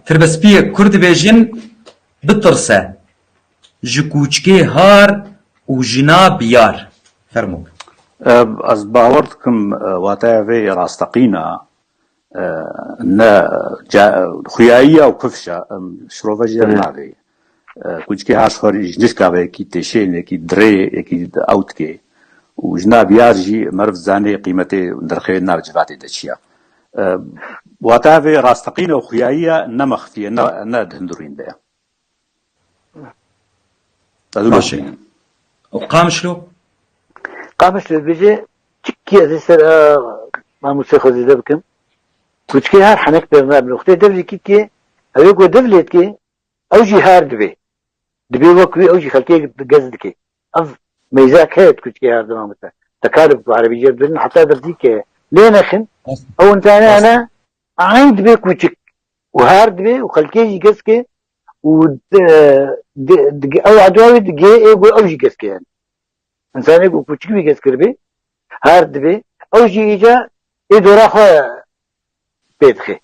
تربسبية كرد بيجن بترسى جكوچكي هار وجنا بيار فرموك. از باوردكم واتاوي راستقينا نا خيائية وكفشة شروفا جرناغي كوچكي هاش خارج نشكاوي كي تشين كي دري كي اوتكي وجنا بيارجي مرف زاني قيمتي درخي نارجفاتي دشيا واتاوي راستقينا وخيائية نمخفية نا دهندورين بيا ماشي. وقامشلو بيجي تشكي هذه سر ما موسيقى زي ذبكم كوتشكي هار حنك برنا بنختي دبلي كي أيوة دبلت كي أوجي هار دبي وكوي أوجي خلكي بجزدكي أف ميزاك هاد كوتشكي هار دمام مثلا تكالب عربي جبرنا حتى درديك لين أخن أو أنت أنا عين دبي كوتشك وهار دبي وخلكي يجزكي و أو عدوي دقي إيه أوجي جزكي يعني إنسان يقول كوتشك بيجز كربي هار دبي أوجي إجا إدورا خا بيدخي